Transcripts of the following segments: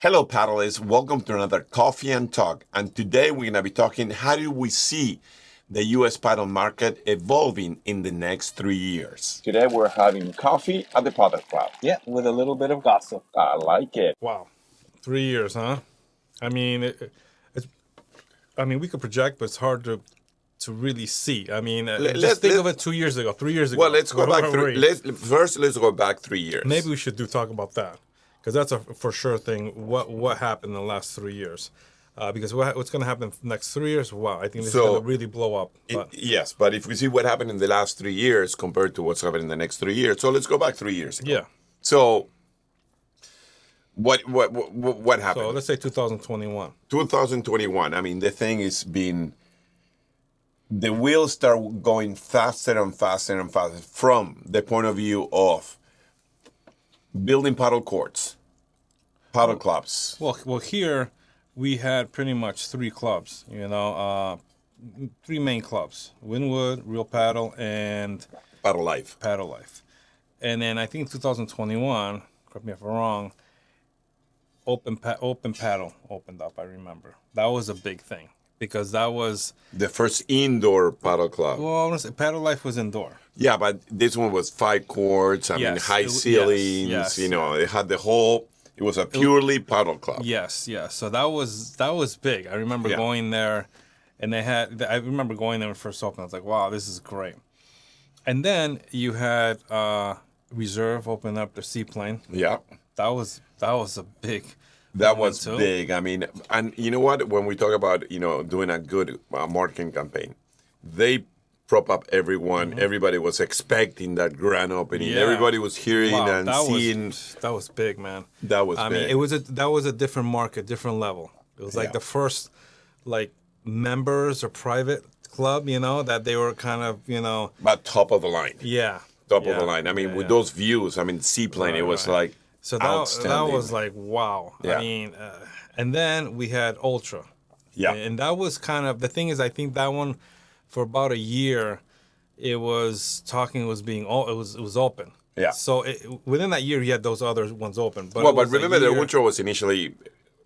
Hello, paddlers. Welcome to another Coffee and Talk. And today we're going to be talking how do we see the U.S. paddle market evolving in the next 3 years. Today we're having coffee at the Padel Club. Yeah, with a little bit of gossip. I like it. Wow, 3 years, huh? I mean, we could project, but it's hard to really see. I mean, just think of it 2 years ago, 3 years ago. Well, let's go back. Where were you? Let's go back 3 years. Maybe we should talk about that because that's a for sure thing. What happened in the last 3 years? Because what's going to happen in the next 3 years? Wow, I think this is going to really blow up. Yes, but if we see what happened in the last 3 years compared to what's happening in the next 3 years, so let's go back 3 years ago. Yeah. So what happened? So let's say 2021. 2021. I mean, the thing is being, the wheels start going faster and faster and faster from the point of view of building paddle courts, paddle clubs. Well, here we had pretty much three clubs. Three main clubs: Winwood, Real Paddle, and Paddle Life. Paddle Life. And then I think 2021, correct me if I'm wrong, Open Paddle opened up. I remember that was a big thing because that was the first indoor paddle club. Well, I want to say Paddle Life was indoor. Yeah, but this one was 5 courts. I mean, high ceilings. Yes, it had the whole. It was a purely paddle club. Yes. So that was big. I remember going there, and I remember going there when it first opened. I was like, wow, this is great. And then you had Reserve open up the seaplane. Yeah. That was a big. That was big. I mean, and you know what? When we talk about doing a good marketing campaign, they prop up everyone. Mm-hmm. Everybody was expecting that grand opening. Yeah. Everybody was hearing and seeing. That was big, man. That was big. I mean, that was a different market, different level. It was like the first members or private club, that they were kind of, But top of the line. Yeah. Top of the line. I mean, with those views, I mean, seaplane, it was like. So that was like, wow. Yeah. I mean, and then we had Ultra. Yeah. And that was kind of, the thing is, I think that one, for about a year, it was open. Yeah. So within that year, you had those other ones open. But remember the Ultra was initially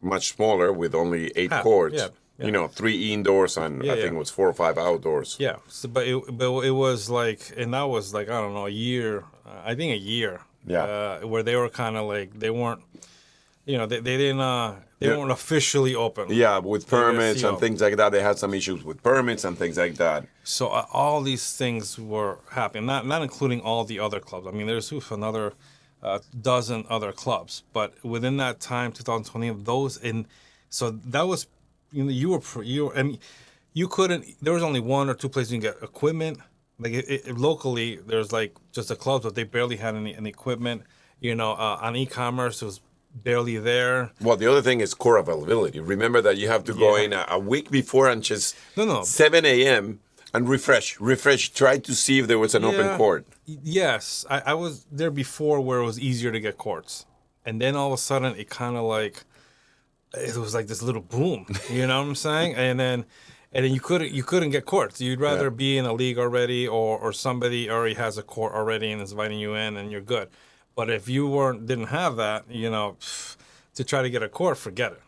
much smaller with only 8 courts. Yeah. 3 indoors and I think it was 4 or 5 outdoors. Yeah. So, but it was like, and that was like, I don't know, a year. I think a year. Yeah. Where they were kind of like, they weren't, they weren't officially open. Yeah, with permits and things like that. They had some issues with permits and things like that. So all these things were happening, not including all the other clubs. I mean, there's another dozen other clubs. But within that time, 2020, so that was, you couldn't, there was only 1 or 2 places you can get equipment. Like locally, there's like just the clubs, but they barely had any equipment. On e-commerce, it was barely there. Well, the other thing is core availability. Remember that you have to go in a week before and just 7 a.m. and refresh. Try to see if there was an open court. Yes, I was there before where it was easier to get courts, and then all of a sudden it kind of like it was like this little boom. You know what I'm saying? And then you couldn't get courts. You'd rather be in a league already, or somebody already has a court already and is inviting you in, and you're good. But if you didn't have that, to try to get a court, forget it.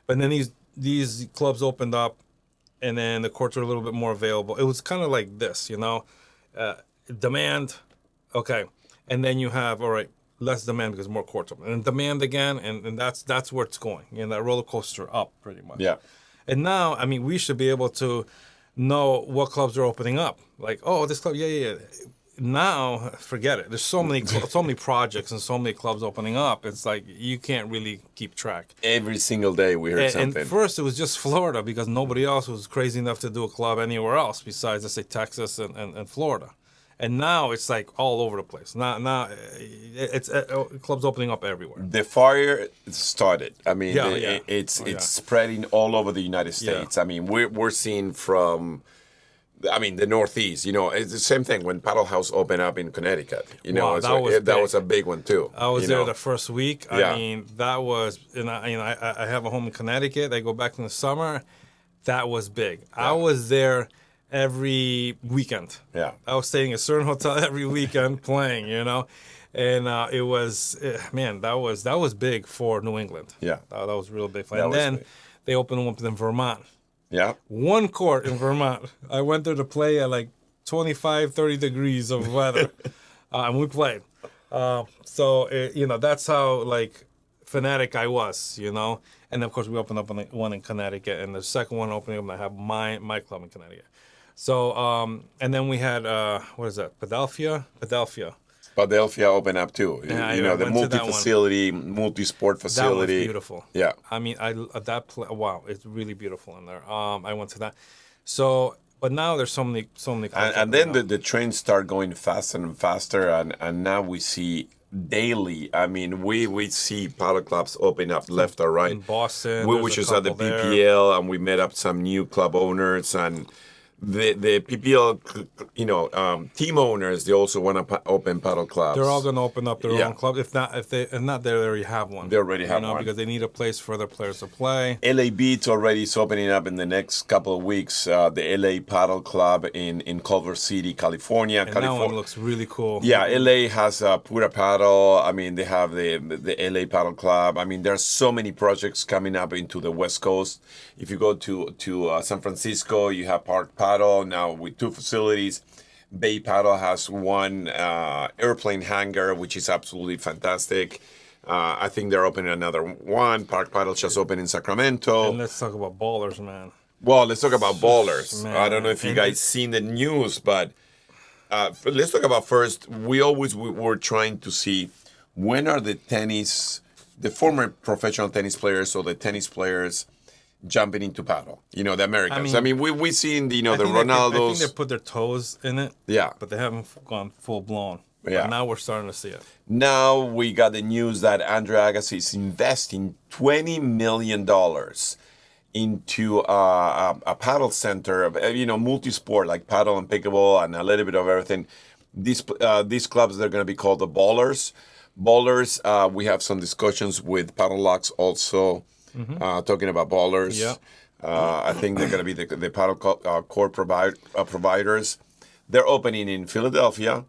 But then these clubs opened up, and then the courts were a little bit more available. It was kind of like this, demand, okay, and then you have less demand because more courts open, and demand again, and that's where it's going. That roller coaster up pretty much. Yeah. And now, I mean, we should be able to know what clubs are opening up. Like, oh, this club, yeah. Now, forget it. There's so many projects and so many clubs opening up. It's like you can't really keep track. Every single day we heard something. And first, it was just Florida because nobody else was crazy enough to do a club anywhere else besides, let's say, Texas and Florida. And now it's like all over the place. Now it's clubs opening up everywhere. The fire started. I mean, it's spreading all over the United States. Yeah. I mean, we're seeing from, the Northeast. It's the same thing when Paddle House opened up in Connecticut. That was a big one too. I was there the first week. Yeah. I mean, that was, and I have a home in Connecticut. I go back in the summer. That was big. Yeah. I was there every weekend. Yeah. I was staying at a certain hotel every weekend playing, And it was, man, that was big for New England. Yeah. That was real big. That And was then big. they opened one up in Vermont. Yeah. One court in Vermont. I went there to play at like 25, 30 degrees of weather. And we played. That's how like fanatic I was, And of course we opened up one in Connecticut, and the second one opening up, I have my club in Connecticut. So and then we had what is that? Philadelphia opened up too. Yeah, The multi-facility, multi-sport facility. That was beautiful. Yeah. I mean, wow, it's really beautiful in there. I went to that. So, but now there's so many. And then the trains start going faster and faster, and now we see daily. I mean, we see paddle clubs open up left or right. In Boston, which is at the PPL, and we met up some new club owners and. The PPL, team owners, they also want to open paddle clubs. They're all going to open up their own club. If not, they already have one. They already have one because they need a place for their players to play. LA Beats already is opening up in the next couple of weeks. The LA Paddle Club in Culver City, California. And that one looks really cool. Yeah, LA has Pura Paddle. I mean, they have the LA Paddle Club. I mean, there's so many projects coming up into the West Coast. If you go to San Francisco, you have Park Paddle now with 2 facilities. Bay Paddle has one airplane hangar, which is absolutely fantastic. I think they're opening another one. Park Paddle just opened in Sacramento. And let's talk about ballers, man. Well, let's talk about ballers. Man. I don't know if you guys seen the news, but let's talk about first. We were trying to see when are the former professional tennis players or the tennis players jumping into paddle. The Americans. I mean we seen the Ronaldos. I think they put their toes in it. Yeah. But they haven't gone full blown. Yeah. But now we're starting to see it. Now we got the news that Andre Agassi is investing $20 million into a paddle center, multi-sport like paddle and pickleball and a little bit of everything. These clubs, they're going to be called the Ballers. We have some discussions with Paddle Locks also. Talking about Ballers. Yeah. I think they're going to be the paddle core providers. They're opening in Philadelphia.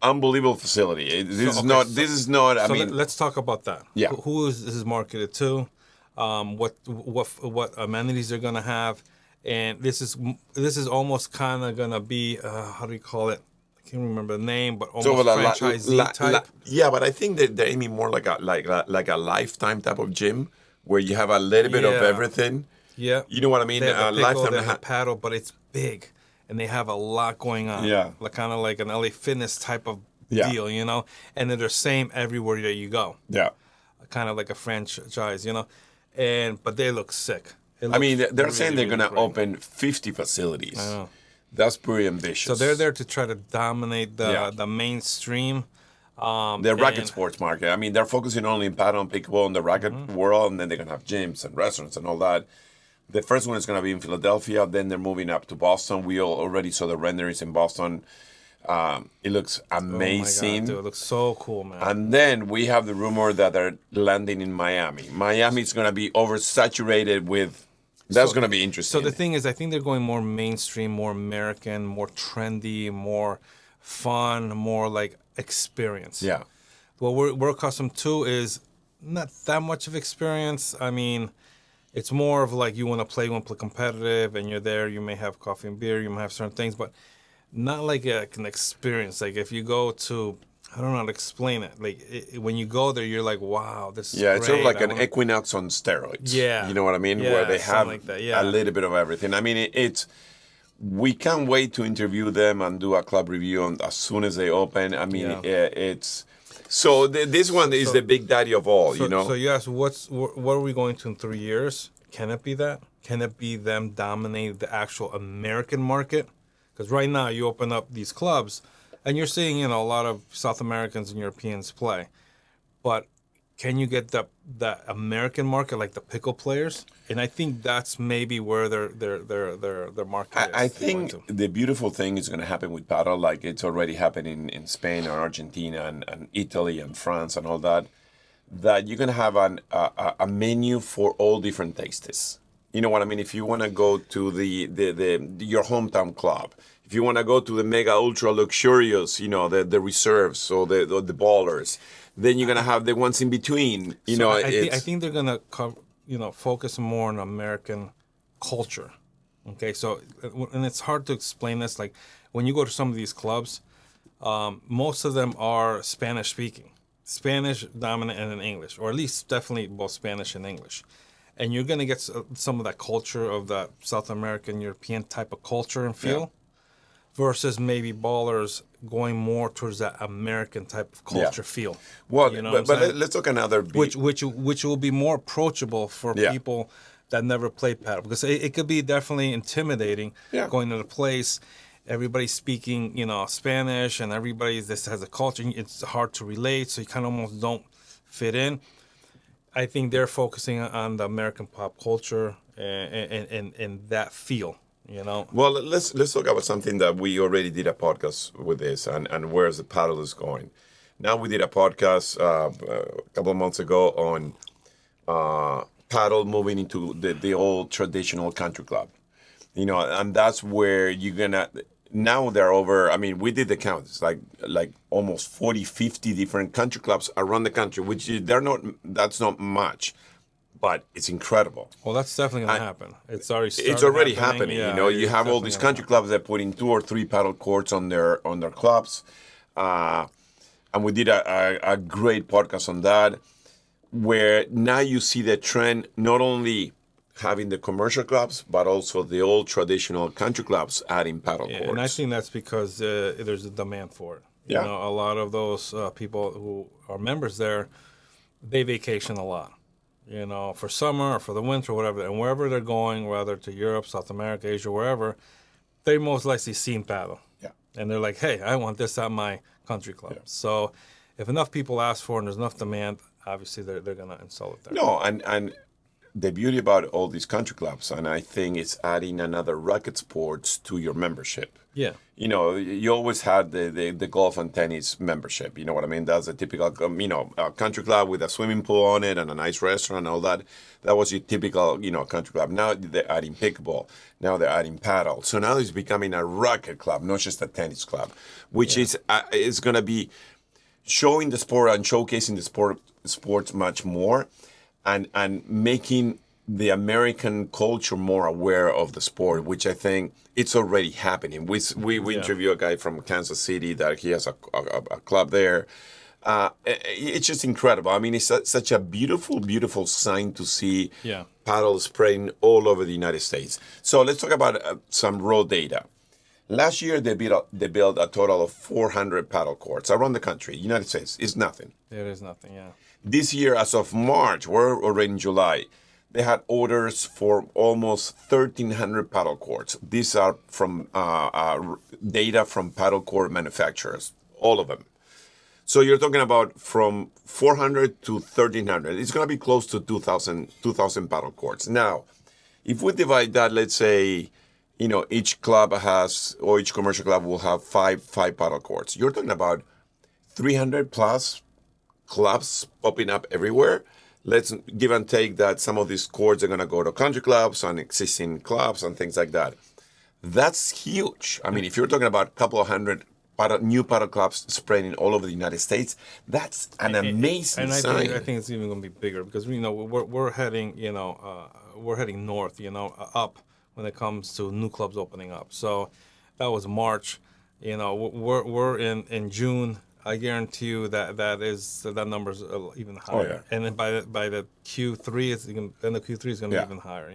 Unbelievable facility. This is not. I mean, let's talk about that. Yeah. Who is this marketed to? What amenities they're going to have, and this is almost kind of going to be how do you call it? I can't remember the name, but almost franchisee type. Yeah, but I think that they're aiming more like a lifetime type of gym where you have a little bit of everything. Yeah, you know what I mean. They have pickle, they have paddle, but it's big, and they have a lot going on. Yeah, kind of like an LA Fitness type of deal, and they're the same everywhere that you go. Yeah, kind of like a franchise, but they look sick. I mean, they're saying they're going to open 50 facilities. I know. That's pretty ambitious. So they're there to try to dominate the mainstream. The racket sports market. I mean, they're focusing only in paddle and pickleball in the racket world, and then they're going to have gyms and restaurants and all that. The first one is going to be in Philadelphia. Then they're moving up to Boston. We already saw the renderings in Boston. It looks amazing. Oh my God, dude, it looks so cool, man. And then we have the rumor that they're landing in Miami. Miami is going to be oversaturated with... That's going to be interesting. So the thing is, I think they're going more mainstream, more American, more trendy, more fun, more like experience. Yeah. What we're accustomed to is not that much of experience. I mean, it's more of like you want to play competitive, and you're there. You may have coffee and beer. You might have certain things, but not like an experience. Like if you go to... I don't know how to explain it. Like when you go there, you're like, "Wow, this is great." It's sort of like an Equinox on steroids. Yeah, you know what I mean. Yeah, where they have like that, a little bit of everything. I mean, we can't wait to interview them and do a club review as soon as they open. I mean, it's so this one is the big daddy of all. So you ask, what are we going to in 3 years? Can it be that? Can it be them dominating the actual American market? Because right now you open up these clubs. And you're seeing, a lot of South Americans and Europeans play, but can you get the American market, like the pickle players? And I think that's maybe where their market is. I think the beautiful thing is going to happen with paddle, like it's already happening in Spain and Argentina and Italy and France and all that. That you're going to have a menu for all different tastes. You know what I mean? If you want to go to your hometown club, if you want to go to the mega ultra luxurious, the reserves or the ballers, then you're gonna have the ones in between. I think they're gonna focus more on American culture. Okay, so and it's hard to explain this. Like when you go to some of these clubs, most of them are Spanish speaking, Spanish dominant, and in English, or at least definitely both Spanish and English. And you're gonna get some of that culture of that South American, European type of culture and feel, versus maybe ballers going more towards that American type of culture feel. Well, but let's look at another beat. Which will be more approachable for people that never play paddle, because it could be definitely intimidating going to the place, everybody speaking Spanish, and this has a culture. It's hard to relate, so you kind of almost don't fit in. I think they're focusing on the American pop culture and that feel. Well, let's talk about something that we already did a podcast with this, and where's the paddle is going. Now we did a podcast a couple of months ago on paddle moving into the old traditional country club, and that's where you're gonna. Now they're over. I mean, we did the count. It's like almost 40, 50 different country clubs around the country, which they're not. That's not much. But it's incredible. Well, that's definitely going to happen. It's already happening. Yeah, you have all these country clubs that put in 2 or 3 paddle courts on their clubs, and we did a great podcast on that, where now you see the trend not only having the commercial clubs, but also the old traditional country clubs adding paddle courts. And I think that's because there's a demand for it. A lot of those people who are members there, they vacation a lot. For summer or for the winter or whatever. And wherever they're going, whether to Europe, South America, Asia, wherever, they most likely seen paddle. Yeah. And they're like, hey, I want this at my country club. Yeah. So if enough people ask for it and there's enough demand, obviously they're going to install it there. No, and the beauty about all these country clubs, and I think it's adding another racket sports to your membership. Yeah. You always had the golf and tennis membership. You know what I mean? That's a typical, a country club with a swimming pool on it and a nice restaurant and all that. That was your typical, country club. Now they're adding pickleball. Now they're adding paddle. So now it's becoming a racket club, not just a tennis club, which is going to be showing the sport and showcasing the sports much more, and making the American culture more aware of the sport, which I think it's already happening. We interview a guy from Kansas City that he has a club there. It's just incredible. I mean, it's such a beautiful, beautiful sign to see paddle spreading all over the United States. So let's talk about some raw data. Last year, they built a total of 400 paddle courts around the country. United States is nothing. It is nothing, yeah. This year, as of March, we're already in July, they had orders for almost 1,300 paddle courts. These are from data from paddle court manufacturers, all of them. So you're talking about from 400 to 1,300. It's going to be close to 2,000 paddle courts. Now, if we divide that, let's say, each club has, or each commercial club will have five paddle courts. You're talking about 300 plus clubs popping up everywhere. Let's give and take that some of these courts are going to go to country clubs and existing clubs and things like that. That's huge. I mean, if you're talking about a couple of hundred new paddle clubs spreading all over the United States, that's an amazing sign. I think it's even going to be bigger because we're heading north, up when it comes to new clubs opening up. So that was March. We're in June. I guarantee you that number's even higher. Oh, yeah. And then by the Q3, the Q3 is going to be even higher.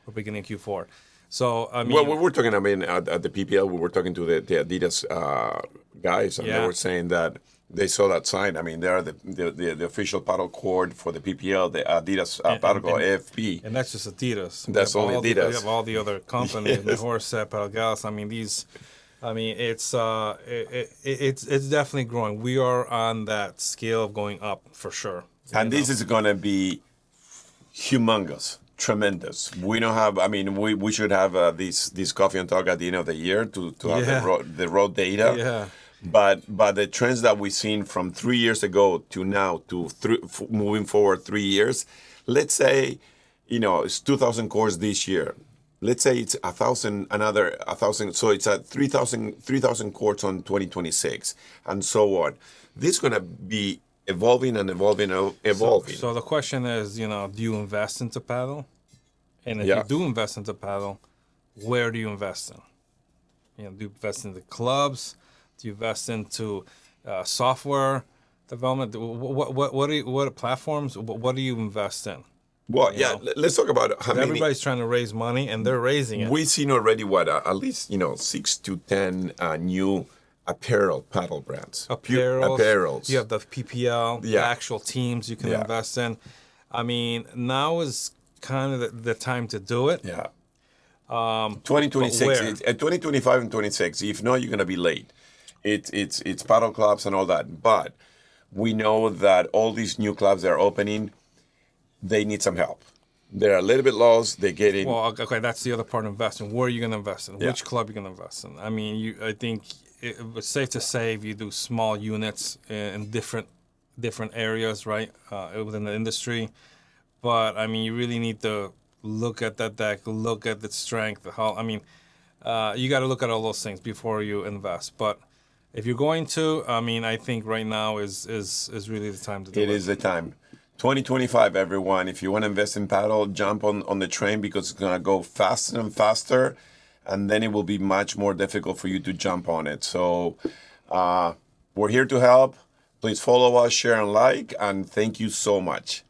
Or beginning Q4. So I mean, well, we're talking. I mean, at the PPL, we were talking to the Adidas guys, and they were saying that they saw that sign. I mean, they are the official paddle court for the PPL, the Adidas paddle court AFP. And that's just Adidas. That's only Adidas. We have all the other companies, the Horset, Padel Gals. I mean, these. I mean, it's definitely growing. We are on that scale of going up for sure. And this is going to be humongous, tremendous. We don't have. I mean, we should have this coffee and talk at the end of the year to have the raw data. Yeah. But the trends that we've seen from 3 years ago to now to moving forward 3 years, let's say, it's 2,000 courts this year. Let's say it's 1,000, another 1,000. So it's at 3,000 courts on 2026, and so on. This is going to be evolving and evolving and evolving. So the question is, do you invest into paddle? And if you do invest into paddle, where do you invest in? Do you invest in the clubs? Do you invest into software development? What platforms? What do you invest in? Well, let's talk about how many. Everybody's trying to raise money, and they're raising it. We've seen already at least 6 to 10 new paddle brands. Apparels. You have the PPL, the actual teams you can invest in. I mean, now is kind of the time to do it. Yeah. 2026, 2025 and 26. If not, you're gonna be late. It's paddle clubs and all that, but we know that all these new clubs that are opening, they need some help. They're a little bit lost. They're getting. Well, okay, that's the other part of investing. Where are you going to invest in? Which club are you going to invest in? I mean, I think it's safe to say if you do small units in different areas, right, within the industry. But I mean, you really need to look at that deck, look at its strength. You got to look at all those things before you invest. But if you're going to, I think right now is really the time to do it. It is the time. 2025, everyone. If you want to invest in paddle, jump on the train because it's going to go faster and faster, and then it will be much more difficult for you to jump on it. So we're here to help. Please follow us, share, and like, and thank you so much.